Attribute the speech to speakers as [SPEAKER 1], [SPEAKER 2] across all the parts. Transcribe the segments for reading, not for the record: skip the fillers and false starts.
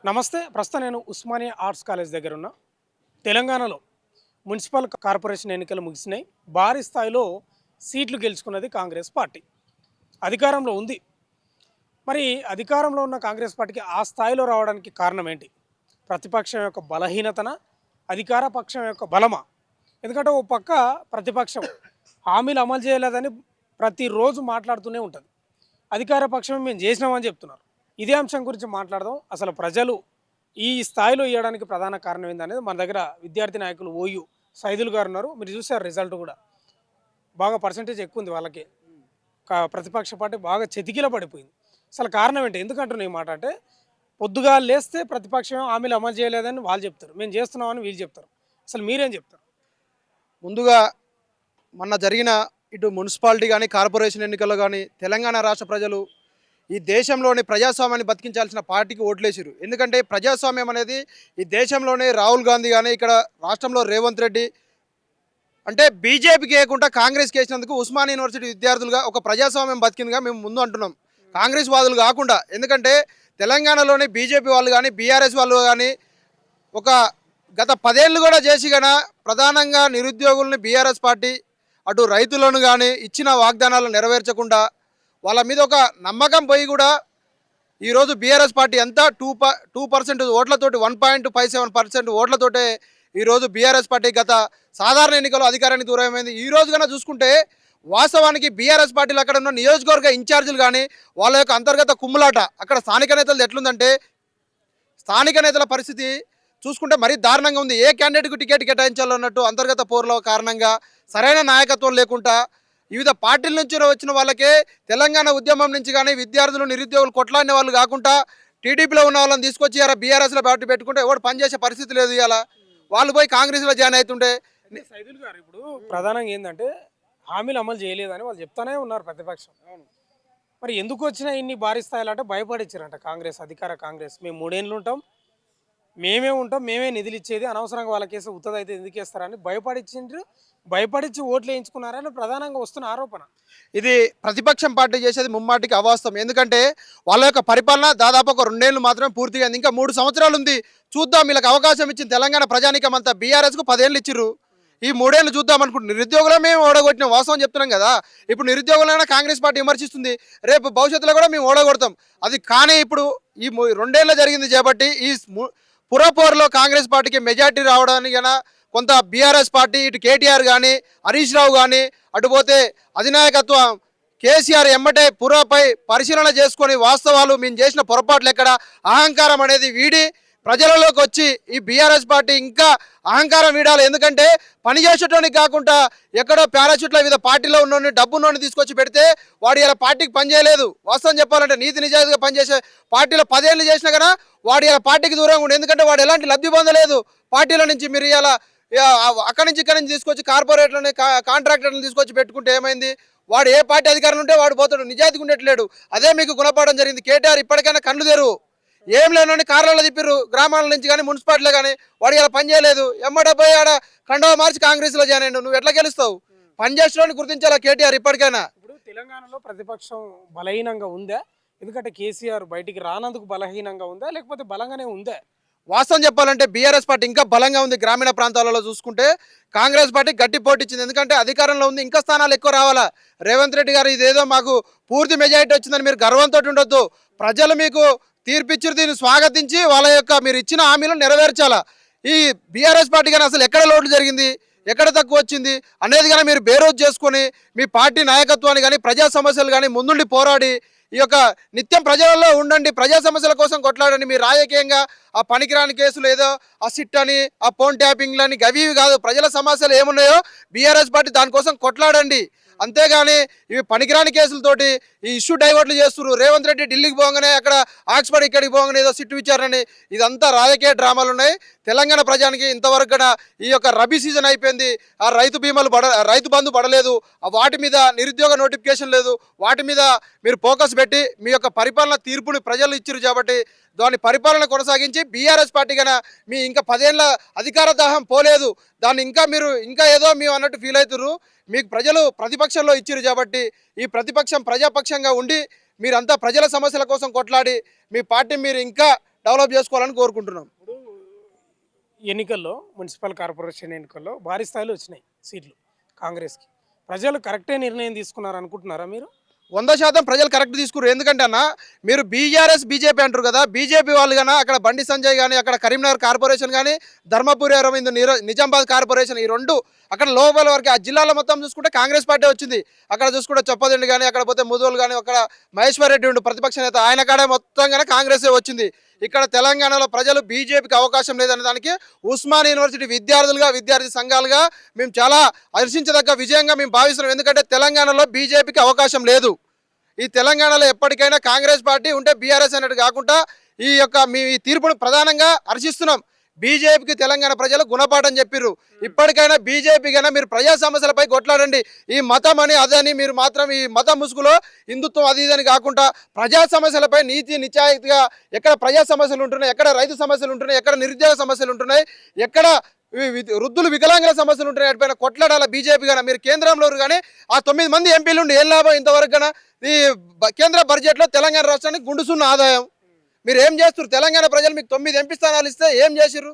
[SPEAKER 1] నమస్తే. ప్రస్తుతం నేను ఉస్మానియా ఆర్ట్స్ కాలేజ్ దగ్గర ఉన్నా. తెలంగాణలో మున్సిపల్ కార్పొరేషన్ ఎన్నికలు ముగిసినాయి. భారీ స్థాయిలో సీట్లు గెలుచుకున్నది కాంగ్రెస్ పార్టీ. అధికారంలో ఉంది. మరి అధికారంలో ఉన్న కాంగ్రెస్ పార్టీకి ఆ స్థాయిలో రావడానికి కారణం ఏంటి? ప్రతిపక్షం యొక్క బలహీనతన, అధికార పక్షం యొక్క బలమా? ఎందుకంటే ఓ పక్క ప్రతిపక్షం హామీలు అమలు చేయలేదని ప్రతిరోజు మాట్లాడుతూనే ఉంటుంది. అధికార పక్షం మేము చేసినామని చెప్తున్నారు. ఇదే అంశం గురించి మాట్లాడదాం. అసలు ప్రజలు ఈ స్థాయిలో ఇవ్వడానికి ప్రధాన కారణం ఏందనేది మన దగ్గర విద్యార్థి నాయకులు ఓయూ సైదుల్ గారు ఉన్నారు. మీరు చూసారు రిజల్ట్ కూడా బాగా పర్సంటేజ్ ఎక్కువ ఉంది వాళ్ళకి. ప్రతిపక్ష పార్టీ బాగా చెతికిల పడిపోయింది. అసలు కారణం ఏంటి? ఎందుకంటున్నా ఈ మాట అంటే పొద్దుగా లేస్తే ప్రతిపక్షం హామీలు అమలు చేయలేదని వాళ్ళు చెప్తారు, మేము చేస్తున్నామని వీళ్ళు చెప్తారు. అసలు మీరేం చెప్తారు?
[SPEAKER 2] ముందుగా మొన్న జరిగిన ఇటు మున్సిపాలిటీ కానీ కార్పొరేషన్ ఎన్నికల్లో కానీ తెలంగాణ రాష్ట్ర ప్రజలు ఈ దేశంలోని ప్రజాస్వామ్యాన్ని బతికించాల్సిన పార్టీకి ఓట్లేసారు. ఎందుకంటే ప్రజాస్వామ్యం అనేది ఈ దేశంలోనే రాహుల్ గాంధీ కానీ ఇక్కడ రాష్ట్రంలో రేవంత్ రెడ్డి అంటే బీజేపీకి వేయకుండా కాంగ్రెస్కి వేసినందుకు ఉస్మానియా యూనివర్సిటీ విద్యార్థులుగా ఒక ప్రజాస్వామ్యం బతికిందిగా మేము ముందు అంటున్నాం, కాంగ్రెస్ వాదులు కాకుండా. ఎందుకంటే తెలంగాణలోని బీజేపీ వాళ్ళు కానీ బీఆర్ఎస్ వాళ్ళు కానీ ఒక గత 10 ఏళ్ళు కూడా చేసి గన ప్రధానంగా నిరుద్యోగుల్ని బీఆర్ఎస్ పార్టీ అటు రైతులను కానీ ఇచ్చిన వాగ్దానాలను నెరవేర్చకుండా వాళ్ళ మీద ఒక నమ్మకం పోయి కూడా ఈరోజు బీఆర్ఎస్ పార్టీ ఎంత 2% ఓట్లతోటి 1.57% ఓట్లతోటే ఈరోజు బీఆర్ఎస్ పార్టీ గత సాధారణ ఎన్నికల్లో అధికారానికి దూరమైంది. ఈ రోజు కన్నా చూసుకుంటే వాస్తవానికి బీఆర్ఎస్ పార్టీలు అక్కడ ఉన్న నియోజకవర్గ ఇన్ఛార్జీలు కానీ వాళ్ళ యొక్క అంతర్గత కుమ్ములాట అక్కడ స్థానిక నేతలు ఎట్లుందంటే స్థానిక నేతల పరిస్థితి చూసుకుంటే మరీ దారుణంగా ఉంది. ఏ క్యాండిడేట్కు టికెట్ కేటాయించాలన్నట్టు అంతర్గత పోరుల కారణంగా సరైన నాయకత్వం లేకుండా వివిధ పార్టీల నుంచి వచ్చిన వాళ్ళకే తెలంగాణ ఉద్యమం నుంచి కానీ విద్యార్థులు నిరుద్యోగులు కొట్లాడిన వాళ్ళు కాకుండా టీడీపీలో ఉన్న వాళ్ళని తీసుకొచ్చి ఇలా బీఆర్ఎస్లో పార్టీ పెట్టుకుంటే ఎవరు పనిచేసే పరిస్థితి లేదు. ఇలా వాళ్ళు పోయి కాంగ్రెస్లో జాయిన్ అవుతుంటే
[SPEAKER 1] సైదుల్ గారు ఇప్పుడు ప్రధానంగా ఏంటంటే హామీలు అమలు చేయలేదని వాళ్ళు చెప్తానే ఉన్నారు ప్రతిపక్షం. మరి ఎందుకు వచ్చినా ఇన్ని భారీ స్థాయిలో అంటే భయపడిచ్చారంట కాంగ్రెస్, అధికార కాంగ్రెస్. మేము 3 ఏళ్ళు ఉంటాం, మేమే ఉంటాం, మేమే నిధులు ఇచ్చేది, అనవసరంగా వాళ్ళకేసి ఉత్తది అయితే ఎందుకు వేస్తారని భయపడిచ్చిండ్రు. భయపడిచ్చి ఓట్లు వేయించుకున్నారని ప్రధానంగా వస్తున్న ఆరోపణ.
[SPEAKER 2] ఇది ప్రతిపక్షం పార్టీ చేసేది ముమ్మాటికి అవాస్తవం. ఎందుకంటే వాళ్ళ యొక్క పరిపాలన దాదాపు ఒక 2 ఏళ్ళు మాత్రమే పూర్తిగా, ఇంకా 3 సంవత్సరాలు ఉంది. చూద్దాం, వీళ్ళకి అవకాశం ఇచ్చిన తెలంగాణ ప్రజానీకం అంతా. బీఆర్ఎస్కు 10 ఏళ్ళు ఇచ్చిర్రు, ఈ 3 ఏళ్ళు చూద్దాం అనుకుంటున్నారు. నిరుద్యోగులు మేము ఓడగొట్టిన వాస్తవం చెప్తున్నాం కదా. ఇప్పుడు నిరుద్యోగులైనా కాంగ్రెస్ పార్టీ విమర్శిస్తుంది, రేపు భవిష్యత్తులో కూడా మేము ఓడగొడతాం. అది కానీ ఇప్పుడు ఈ 2 ఏళ్ళు జరిగింది చేపట్టి ఈ పురపోరులో కాంగ్రెస్ పార్టీకి మెజార్టీ రావడానికి కొంత బీఆర్ఎస్ పార్టీ ఇటు కేటీఆర్ కానీ హరీష్ రావు కానీ అటుపోతే అధినాయకత్వం కేసీఆర్ ఎమ్మటే పురపై పరిశీలన చేసుకొని వాస్తవాలు మేము చేసిన పొరపాట్లు ఎక్కడ అహంకారం అనేది వీడి ప్రజలలోకి వచ్చి ఈ బీఆర్ఎస్ పార్టీ ఇంకా అహంకారం వీడాలి. ఎందుకంటే పని చేసేటోనికి కాకుండా ఎక్కడో పారాషూట్ల వివిధ పార్టీలో ఉన్నోని డబ్బున్నోని తీసుకొచ్చి పెడితే వాడు ఇలా పార్టీకి పనిచేయలేదు. వాస్తవం చెప్పాలంటే నీతి నిజాయితీగా పనిచేసే పార్టీలో 10 ఏళ్ళు చేసినా కదా వాడు ఇలా పార్టీకి దూరంగా ఉండి, ఎందుకంటే వాడు ఎలాంటి లబ్ధి పొందలేదు పార్టీల నుంచి. మీరు ఇలా అక్కడి నుంచి ఇక్కడి నుంచి తీసుకొచ్చి కార్పొరేట్లని కాంట్రాక్టర్లను తీసుకొచ్చి పెట్టుకుంటే ఏమైంది? వాడు ఏ పార్టీ అధికారులు ఉంటే వాడు పోతాడు, నిజాయితీగా ఉండట్లేడు. అదే మీకు గుణపాఠం జరిగింది. కేటీఆర్ ఇప్పటికైనా కళ్ళు తెరువు. ఏం లేనని కార్లలో తిప్పిర్రు గ్రామాల నుంచి కానీ మున్సిపాలిటీలో కానీ, వాడు ఇలా పని చేయలేదు. ఎమ్మడపోయి ఆడ కండవ మార్చి కాంగ్రెస్లో జాయిన్ అయ్యాడు. నువ్వు ఎట్లా గెలుస్తావు? పని చేసేవాడిని గుర్తించాలా కేటీఆర్ ఇప్పటికైనా.
[SPEAKER 1] ఇప్పుడు తెలంగాణలో ప్రతిపక్షం బలహీనంగా ఉందా? ఎందుకంటే కేసీఆర్ బయటికి రానందుకు బలహీనంగా ఉందా, లేకపోతే బలంగానే ఉందా?
[SPEAKER 2] వాస్తవం చెప్పాలంటే బీఆర్ఎస్ పార్టీ ఇంకా బలంగా ఉంది. గ్రామీణ ప్రాంతాలలో చూసుకుంటే కాంగ్రెస్ పార్టీ గట్టి పోటీ ఇచ్చింది. ఎందుకంటే అధికారంలో ఉంది, ఇంకా స్థానాలు ఎక్కువ రావాలా. రేవంత్ రెడ్డి గారు ఇదేదో మాకు పూర్తి మెజారిటీ వచ్చిందని మీరు గర్వంతో ఉండొద్దు. ప్రజలు మీకు తీర్పిచ్చారు, దీన్ని స్వాగతించి వాళ్ళ యొక్క మీరు ఇచ్చిన హామీలను నెరవేర్చాలా. ఈ బీఆర్ఎస్ పార్టీ కానీ అసలు ఎక్కడ లోటు జరిగింది, ఎక్కడ తక్కువ వచ్చింది అనేది కానీ మీరు బేరోజు చేసుకొని మీ పార్టీ నాయకత్వాన్ని కానీ ప్రజా సమస్యలు కానీ ముందుండి పోరాడి ఈ యొక్క నిత్యం ప్రజలలో ఉండండి, ప్రజా సమస్యల కోసం కొట్లాడండి. మీరు రాజకీయంగా ఆ పనికిరాని కేసులు ఏదో ఆ సిట్ అని ఆ ఫోన్ ట్యాపింగ్లని గవి కాదు. ప్రజల సమస్యలు ఏమున్నాయో బీఆర్ఎస్ పార్టీ దానికోసం కొట్లాడండి. అంతేగాని ఇవి పనికిరాని కేసులతోటి ఈ ఇష్యూ డైవర్ట్లు చేస్తున్నారు. రేవంత్ రెడ్డి ఢిల్లీకి పోగానే అక్కడ ఆక్స్ఫర్డ్ ఇక్కడికి పోగానే ఏదో సిట్టు విచారని, ఇదంతా రాజకీయ డ్రామాలు ఉన్నాయి. తెలంగాణ ప్రజానికి ఇంతవరకు కూడా ఈ యొక్క రబీ సీజన్ అయిపోయింది, ఆ రైతు బంధు పడలేదు, వాటి మీద నిరుద్యోగ నోటిఫికేషన్ లేదు. వాటి మీద మీరు ఫోకస్ పెట్టి మీ యొక్క పరిపాలన తీర్పుని ప్రజలు ఇచ్చిరు కాబట్టి దాని పరిపాలన కొనసాగించి బీఆర్ఎస్ పార్టీ కన్నా మీ ఇంకా 10 ఏళ్ళ అధికార దాహం పోలేదు. దాన్ని మీరు ఇంకా ఏదో మేము అన్నట్టు ఫీల్ అవుతున్నారు. మీకు ప్రజలు ప్రతిపక్షంలో ఇచ్చిరు కాబట్టి ఈ ప్రతిపక్షం ప్రజాపక్షంగా ఉండి మీరంతా ప్రజల సమస్యల కోసం కొట్లాడి మీ పార్టీ మీరు ఇంకా డెవలప్ చేసుకోవాలని కోరుకుంటున్నాం.
[SPEAKER 1] ఇప్పుడు ఎన్నికల్లో మున్సిపల్ కార్పొరేషన్ ఎన్నికల్లో భారీ స్థాయిలో వచ్చినాయి సీట్లు కాంగ్రెస్కి. ప్రజలు కరెక్టే నిర్ణయం తీసుకున్నారు అనుకుంటున్నారా మీరు?
[SPEAKER 2] 100% ప్రజలు కరెక్ట్ తీసుకున్నారు. ఎందుకంటే అన్న మీరు బీఆర్ఎస్ బీజేపీ అంటారు కదా, బీజేపీ వాళ్ళు కానీ అక్కడ బండి సంజయ్ కానీ అక్కడ కరీంనగర్ కార్పొరేషన్ కానీ ధర్మపురి అరవింద్ నిజామాబాద్ కార్పొరేషన్ ఈ రెండు అక్కడ లోపల వరకు ఆ జిల్లాలో మొత్తం చూసుకుంటే కాంగ్రెస్ పార్టీ వచ్చింది. అక్కడ చూసుకుంటే చొప్పదండి కానీ అక్కడ పోతే ముదోలు కానీ అక్కడ మహేశ్వర్ రెడ్డి ఉండు ప్రతిపక్ష నేత, ఆయన కాడే మొత్తంగానే కాంగ్రెసే వచ్చింది. ఇక్కడ తెలంగాణలో ప్రజలు బీజేపీకి అవకాశం లేదనే దానికి ఉస్మానియా యూనివర్సిటీ విద్యార్థి సంఘాలుగా మేము చాలా హర్షించదగ్గ విజయంగా మేము భావిస్తున్నాం. ఎందుకంటే తెలంగాణలో బీజేపీకి అవకాశం లేదు. ఈ తెలంగాణలో ఎప్పటికైనా కాంగ్రెస్ పార్టీ ఉంటే బీఆర్ఎస్ అన్నట్టు కాకుండా మీ తీర్పును ప్రధానంగా హర్షిస్తున్నాం. బీజేపీకి తెలంగాణ ప్రజలు గుణపాఠం చెప్పిర్రు. ఇప్పటికైనా బీజేపీ కన్నా మీరు ప్రజా సమస్యలపై కొట్లాడండి. ఈ మతం అని అదని మీరు మాత్రం ఈ మతం ముసుగులో హిందుత్వం అది ఇదని కాకుండా ప్రజా సమస్యలపై నీతి నిజాయితీగా ఎక్కడ ప్రజా సమస్యలు ఉంటున్నాయి, ఎక్కడ రైతు సమస్యలు ఉంటున్నాయి, ఎక్కడ నిరుద్యోగ సమస్యలు ఉంటున్నాయి, ఎక్కడ వృద్ధులు వికలాంగుల సమస్యలు ఉంటున్నాయి, వాటిపైన కొట్లాడాల బీజేపీ కానీ. మీరు కేంద్రంలో కానీ ఆ 9 మంది ఎంపీలు ఉండి ఏం లాభం ఇంతవరకు కన్నా? ఈ కేంద్ర బడ్జెట్లో తెలంగాణ రాష్ట్రానికి గుండుసున్న ఆదాయం. మీరు ఏం చేస్తారు? తెలంగాణ ప్రజలు మీకు 9 ఎంపీ స్థానాలు ఇస్తే ఏం చేసిర్రు?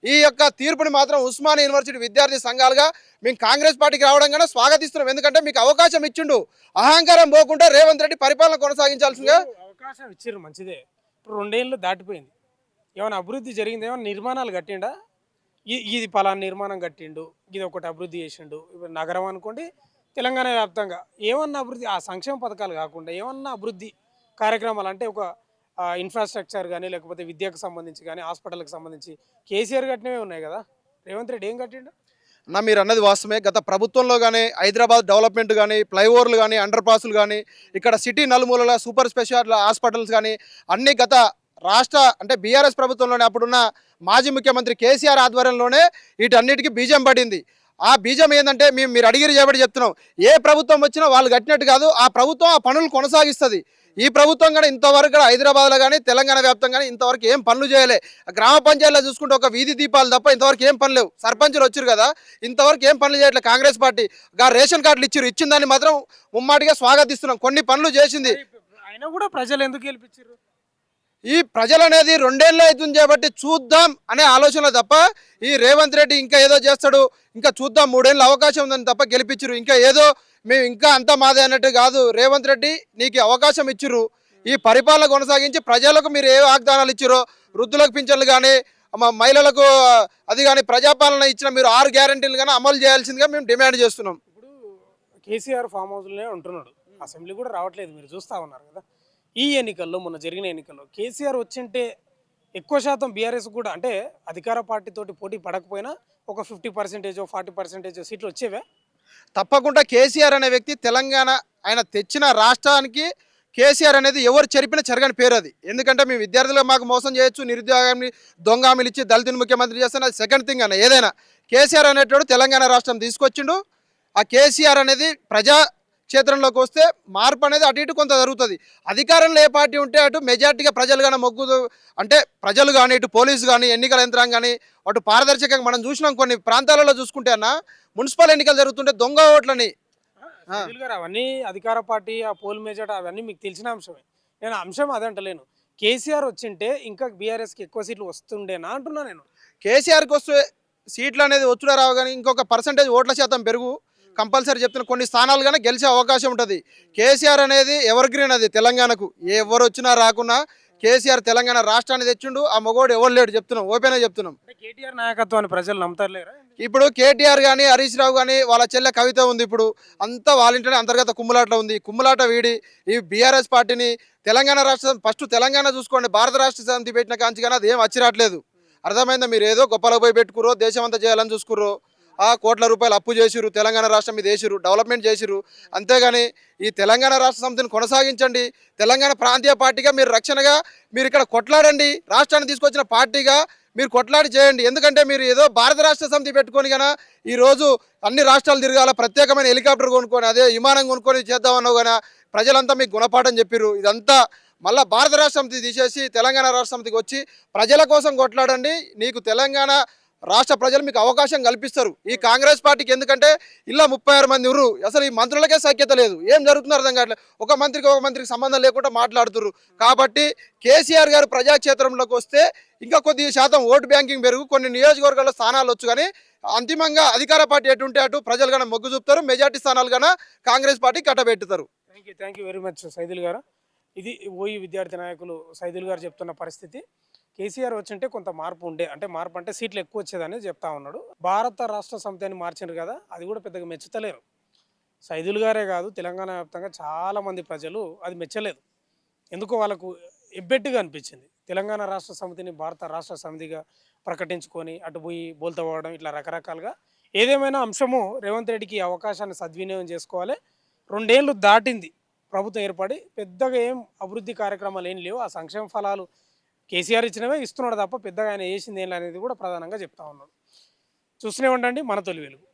[SPEAKER 2] ఈ యొక్క తీర్పుని మాత్రం ఉస్మానియా యూనివర్సిటీ విద్యార్థి సంఘాలుగా మేము కాంగ్రెస్ పార్టీకి రావడం కన్నా స్వాగతిస్తున్నాం. ఎందుకంటే మీకు అవకాశం ఇచ్చిండు. అహంకారం పోకుండా రేవంత్ రెడ్డి పరిపాలన కొనసాగించాల్సిందిగా
[SPEAKER 1] అవకాశం ఇచ్చిర్రు, మంచిదే. ఇప్పుడు 2 ఏళ్ళు దాటిపోయింది. ఏమైనా అభివృద్ధి జరిగింది? ఏమైనా నిర్మాణాలు కట్టిండా? ఇది పలానా నిర్మాణం కట్టిండు, ఇది ఒకటి అభివృద్ధి చేసిండు. ఇప్పుడు నగరం అనుకోండి, తెలంగాణ వ్యాప్తంగా ఏమన్నా అభివృద్ధి, ఆ సంక్షేమ పథకాలు కాకుండా ఏమన్నా అభివృద్ధి కార్యక్రమాలు అంటే ఒక ఇన్ఫ్రాస్ట్రక్చర్ కానీ లేకపోతే విద్యకు సంబంధించి కానీ హాస్పిటల్కి సంబంధించి కేసీఆర్ కట్టినవే ఉన్నాయి కదా. రేవంత్ రెడ్డి ఏం కట్టిండు?
[SPEAKER 2] అన్న మీరు అన్నది వాస్తవమే. గత ప్రభుత్వంలో కానీ హైదరాబాద్ డెవలప్మెంట్ కానీ ఫ్లైఓవర్లు కానీ అండర్ పాసులు కానీ ఇక్కడ సిటీ నలుమూలల సూపర్ స్పెషాలిటీ హాస్పిటల్స్ కానీ అన్ని గత రాష్ట్ర అంటే బీఆర్ఎస్ ప్రభుత్వంలోనే అప్పుడున్న మాజీ ముఖ్యమంత్రి కేసీఆర్ ఆధ్వర్యంలోనే వీటన్నిటికీ బీజం పడింది. ఆ బీజం ఏంటంటే మీరు అడిగిరి చేయబడి చెప్తున్నాం, ఏ ప్రభుత్వం వచ్చినా వాళ్ళు కట్టినట్టు కాదు, ఆ ప్రభుత్వం ఆ పనులు కొనసాగిస్తుంది. ఈ ప్రభుత్వం కూడా ఇంతవరకు హైదరాబాద్లో కానీ తెలంగాణ వ్యాప్తంగా కానీ ఇంతవరకు ఏం పనులు చేయలే. గ్రామ పంచాయతీలో చూసుకుంటే ఒక వీధి దీపాలు తప్ప ఇంతవరకు ఏం పనులు లేవు. సర్పంచులు వచ్చారు కదా, ఇంతవరకు ఏం పనులు చేయట్లేదు కాంగ్రెస్ పార్టీ. రేషన్ కార్డులు ఇచ్చిన దాన్ని మాత్రం ముమ్మాటిగా స్వాగతిస్తున్నాం. కొన్ని పనులు చేసింది.
[SPEAKER 1] అయినా కూడా ప్రజలు ఎందుకు గెలిపించారు?
[SPEAKER 2] ఈ ప్రజలు అనేది 2 ఏళ్ళు అవుతుంది కాబట్టి చూద్దాం అనే ఆలోచన తప్ప ఈ రేవంత్ రెడ్డి ఇంకా ఏదో చేస్తాడు, ఇంకా చూద్దాం 3 ఏళ్ళు అవకాశం ఉందని తప్ప గెలిపించరు. ఇంకా ఏదో మేము ఇంకా అంతా మాదే అన్నట్టు కాదు. రేవంత్ రెడ్డి నీకు అవకాశం ఇచ్చిర్రు, ఈ పరిపాలన కొనసాగించి ప్రజలకు మీరు ఏ వాగ్దానాలు ఇచ్చిరో, వృద్ధులకు పింఛన్లు కానీ మహిళలకు అది కానీ ప్రజాపాలన ఇచ్చిన మీరు 6 గ్యారంటీలు కానీ అమలు చేయాల్సిందిగా మేము డిమాండ్ చేస్తున్నాం.
[SPEAKER 1] ఇప్పుడు కేసీఆర్ ఫామ్ హౌస్లోనే ఉంటున్నాడు, అసెంబ్లీ కూడా రావట్లేదు, మీరు చూస్తూ ఉన్నారు కదా. ఈ ఎన్నికల్లో మొన్న జరిగిన ఎన్నికల్లో కేసీఆర్ వచ్చింటే ఎక్కువ శాతం బీఆర్ఎస్ కూడా అంటే అధికార పార్టీతోటి పోటీ పడకపోయినా ఒక 50% 40% సీట్లు వచ్చేవే.
[SPEAKER 2] తప్పకుండా కేసీఆర్ అనే వ్యక్తి తెలంగాణ ఆయన తెచ్చిన రాష్ట్రానికి కేసీఆర్ అనేది ఎవరు చెరగని పేరు అది. ఎందుకంటే మేము విద్యార్థులకు మాకు మోసం చేయొచ్చు, నిరుద్యోగాన్ని దొంగ హామీలు ఇచ్చి దళితుని ముఖ్యమంత్రి చేస్తాను, అది సెకండ్ థింగ్ అన్న. ఏదైనా కేసీఆర్ అనేటోడు తెలంగాణ రాష్ట్రం తీసుకొచ్చిండు. ఆ కేసీఆర్ అనేది ప్రజా క్షేత్రంలోకి వస్తే మార్పు అనేది అటు ఇటు కొంత జరుగుతుంది. అధికారంలో ఏ పార్టీ ఉంటే అటు మెజార్టీగా ప్రజలు కానీ అంటే ప్రజలు కానీ ఇటు పోలీసు కానీ ఎన్నికల యంత్రాంగం కానీ అటు పారదర్శకంగా మనం చూసినాం. కొన్ని ప్రాంతాలలో చూసుకుంటే అన్న మున్సిపల్ ఎన్నికలు జరుగుతుంటే దొంగ ఓట్లని
[SPEAKER 1] అవన్నీ అధికార పార్టీ ఆ పోల్ మెజార్టీ అవన్నీ మీకు తెలిసిన అంశమే. నేను అంశం అదంటలేను. కేసీఆర్ వచ్చింటే ఇంకా బీఆర్ఎస్కి ఎక్కువ సీట్లు వస్తుండేనా అంటున్నా నేను.
[SPEAKER 2] కేసీఆర్కి వస్తే సీట్లు అనేది వచ్చుడా రావు కానీ ఇంకొక పర్సంటేజ్ ఓట్ల శాతం పెరుగు కంపల్సరీ చెప్తున్నా. కొన్ని స్థానాలు కానీ గెలిచే అవకాశం ఉంటుంది. కేసీఆర్ అనేది ఎవర్ గ్రీన్, అది తెలంగాణకు ఎవరు వచ్చినా రాకున్నా కేసీఆర్ తెలంగాణ రాష్ట్రాన్ని తెచ్చిండు. ఆ మగోడు ఎవరు లేడు చెప్తున్నాం, ఓపెన్గా చెప్తున్నాం.
[SPEAKER 1] కేటీఆర్ నాయకత్వాన్ని ప్రజలు నమ్ముతారులేరా?
[SPEAKER 2] ఇప్పుడు కేటీఆర్ కానీ హరీష్ రావు కానీ వాళ్ళ చెల్లె కవిత ఉంది. ఇప్పుడు అంతా వాళ్ళ ఇంటనే అంతర్గత కుమ్ములాట ఉంది. కుమ్ములాట వీడి ఈ బీఆర్ఎస్ పార్టీని తెలంగాణ రాష్ట్రం ఫస్ట్ తెలంగాణ చూసుకోండి, భారత రాష్ట్ర సమితి పెట్టిన కాంచి కానీ అది ఏం వచ్చిరాట్లేదు. అర్థమైందా? మీరు ఏదో గొప్పలకు పోయి పెట్టుకురో దేశం అంతా చేయాలని చూసుకుర్రో, ఆ కోట్ల రూపాయలు అప్పు చేసిరు, తెలంగాణ రాష్ట్రం మీద వేసిరు, డెవలప్మెంట్ చేసిరు. అంతేగాని ఈ తెలంగాణ రాష్ట్ర సమితిని కొనసాగించండి. తెలంగాణ ప్రాంతీయ పార్టీగా మీరు రక్షణగా మీరు ఇక్కడ కొట్లాడండి. రాష్ట్రాన్ని తీసుకొచ్చిన పార్టీగా మీరు కొట్లాడి చేయండి. ఎందుకంటే మీరు ఏదో భారత రాష్ట్ర సమితి పెట్టుకొని కన్నా ఈరోజు అన్ని రాష్ట్రాలు తిరగాల, ప్రత్యేకమైన హెలికాప్టర్ కొనుక్కొని అదే విమానం కొనుక్కొని చేద్దామన్నావు కానీ ప్రజలంతా మీకు గుణపాఠం చెప్పిరు. ఇదంతా మళ్ళీ భారత రాష్ట్ర సమితి తీసేసి తెలంగాణ రాష్ట్ర సమితికి వచ్చి ప్రజల కోసం కొట్లాడండి. నీకు తెలంగాణ రాష్ట్ర ప్రజలు మీకు అవకాశం కల్పిస్తారు. ఈ కాంగ్రెస్ పార్టీకి ఎందుకంటే ఇలా 36 మంది ఉర్రు, అసలు ఈ మంత్రులకే సఖ్యత లేదు. ఏం జరుగుతుందో అర్థం కావట్లేదు. ఒక మంత్రికి సంబంధం లేకుండా మాట్లాడుతున్నారు. కాబట్టి కేసీఆర్ గారు ప్రజాక్షేత్రంలోకి వస్తే ఇంకా కొద్ది శాతం ఓటు బ్యాంకింగ్ పెరుగు, కొన్ని నియోజకవర్గాల్లో స్థానాలు వచ్చు. కానీ అంతిమంగా అధికార పార్టీ ఎటు ఉంటే అటు ప్రజలు కన్నా మొగ్గు చూపుతారు. మెజార్టీ స్థానాలు కన్నా కాంగ్రెస్ పార్టీ కట్టబెట్టుతారు.
[SPEAKER 1] Thank you very much Saidul గారు. ఇది ఓయి విద్యార్థి నాయకులు సైదుల్ గారు చెప్తున్న పరిస్థితి. కేసీఆర్ వచ్చింటే కొంత మార్పు ఉండే, అంటే మార్పు అంటే సీట్లు ఎక్కువ వచ్చేదని చెప్తా ఉన్నాడు. భారత రాష్ట్ర సమితి అని మార్చిండ్రు కదా, అది కూడా పెద్దగా మెచ్చుతలేరు. సైదుల్ గారే కాదు, తెలంగాణ వ్యాప్తంగా చాలామంది ప్రజలు అది మెచ్చలేదు. ఎందుకో వాళ్ళకు ఎబ్బెట్టుగా అనిపించింది. తెలంగాణ రాష్ట్ర సమితిని భారత రాష్ట్ర సమితిగా ప్రకటించుకొని అటు పోయి బోల్తవ్వడం, ఇట్లా రకరకాలుగా. ఏదేమైనా అంశము రేవంత్ రెడ్డికి ఈ అవకాశాన్ని సద్వినియోగం చేసుకోవాలి. 2 ఏళ్ళు దాటింది ప్రభుత్వం ఏర్పడి, పెద్దగా ఏం అభివృద్ధి కార్యక్రమాలు ఏం లేవు. ఆ సంక్షేమ ఫలాలు కేసీఆర్ ఇచ్చినవే ఇస్తున్నాడు తప్ప పెద్దగా ఆయన చేసింది ఏం అనేది కూడా ప్రధానంగా చెప్తా ఉన్నాడు. చూస్తూనే ఉండండి మన తొలి వెలుగు.